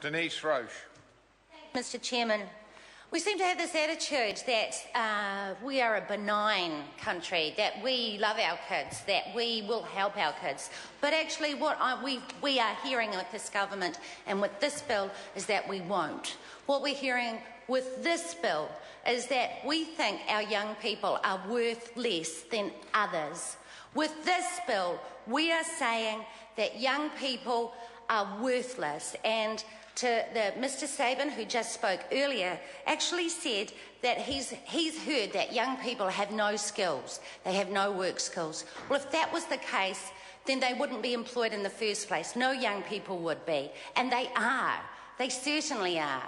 Denise Roche. Mr Chairman, we seem to have this attitude that we are a benign country, that we love our kids, that we will help our kids. But actually what we are hearing with this government and with this bill is that we won't. What we're hearing with this bill is that we think our young people are worth less than others. With this bill, we are saying that young people are worthless, and Mr Sabin, who just spoke earlier, actually said that he's heard that young people have no skills, they have no work skills. Well, if that was the case, then they wouldn't be employed in the first place. No young people would be, and they are. They certainly are.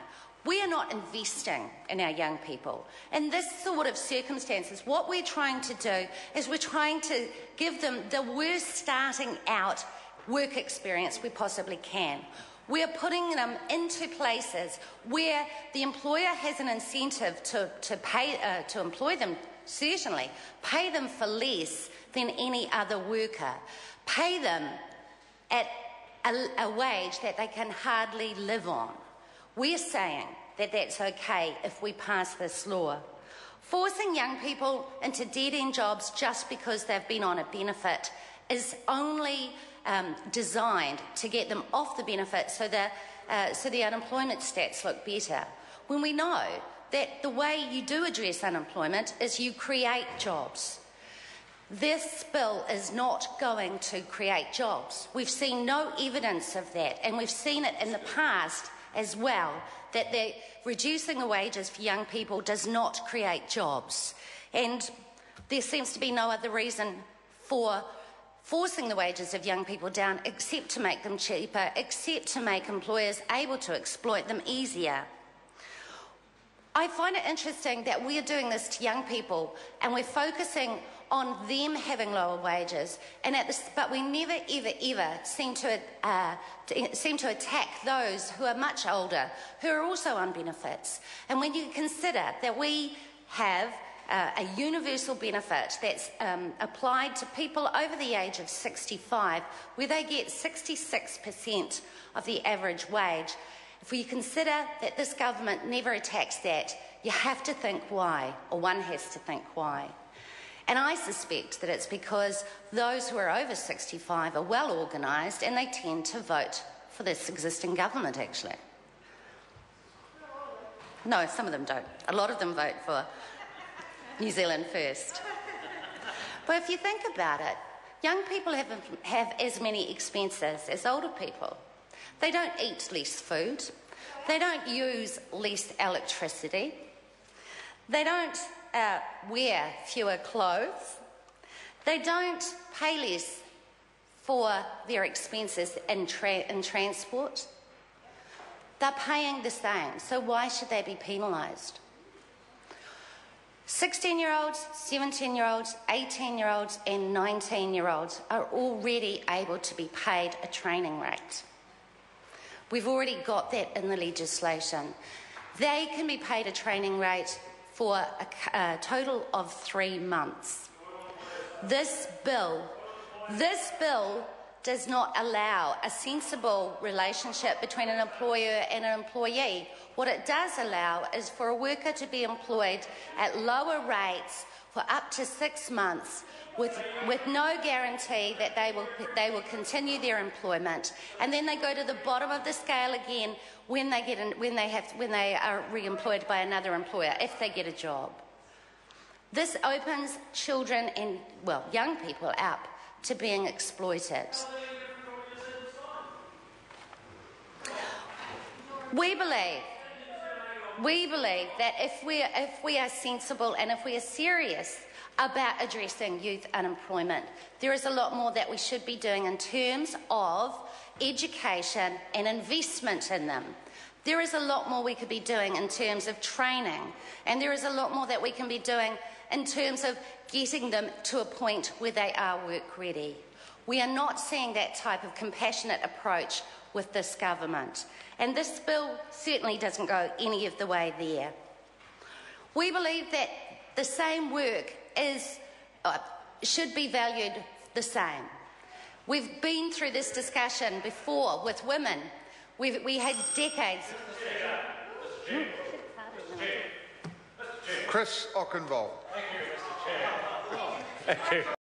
We are not investing in our young people. In this sort of circumstances, what we're trying to do is we're trying to give them the worst starting out work experience we possibly can. We're putting them into places where the employer has an incentive to employ them, certainly, pay them for less than any other worker, pay them at a wage that they can hardly live on. We're saying that that's okay if we pass this law. Forcing young people into dead-end jobs just because they've been on a benefit is only designed to get them off the benefit so the unemployment stats look better, when we know that the way you do address unemployment is you create jobs. This bill is not going to create jobs. We've seen no evidence of that, and we've seen it in the past as well, that reducing the wages for young people does not create jobs. And there seems to be no other reason for forcing the wages of young people down except to make them cheaper, except to make employers able to exploit them easier. I find it interesting that we're doing this to young people and we're focusing on them having lower wages, but we never, ever seem to attack those who are much older, who are also on benefits. And when you consider that we have a universal benefit that's applied to people over the age of 65, where they get 66% of the average wage. If we consider that this government never attacks that, you have to think why, or one has to think why. And I suspect that it's because those who are over 65 are well organised and they tend to vote for this existing government, actually. No, some of them don't. A lot of them vote for New Zealand First. But if you think about it, young people have as many expenses as older people. They don't eat less food. They don't use less electricity. They don't wear fewer clothes. They don't pay less for their expenses in transport. They're paying the same, so why should they be penalised? 16-year-olds, 17-year-olds, 18-year-olds and 19-year-olds are already able to be paid a training rate. We've already got that in the legislation. They can be paid a training rate for a total of 3 months. This bill does not allow a sensible relationship between an employer and an employee. What it does allow is for a worker to be employed at lower rates for up to 6 months with no guarantee that they will continue their employment, and then they go to the bottom of the scale again when they are re-employed by another employer if they get a job. This opens children and young people up to being exploited. We believe that if we are sensible and if we are serious about addressing youth unemployment, there is a lot more that we should be doing in terms of education and investment in them. There is a lot more we could be doing in terms of training, and there is a lot more that we can be doing in terms of getting them to a point where they are work ready. We are not seeing that type of compassionate approach with this government, and this bill certainly doesn't go any of the way there. We believe that the same work should be valued the same. We've been through this discussion before with women We had decades. Chris Ockenvold. Thank you.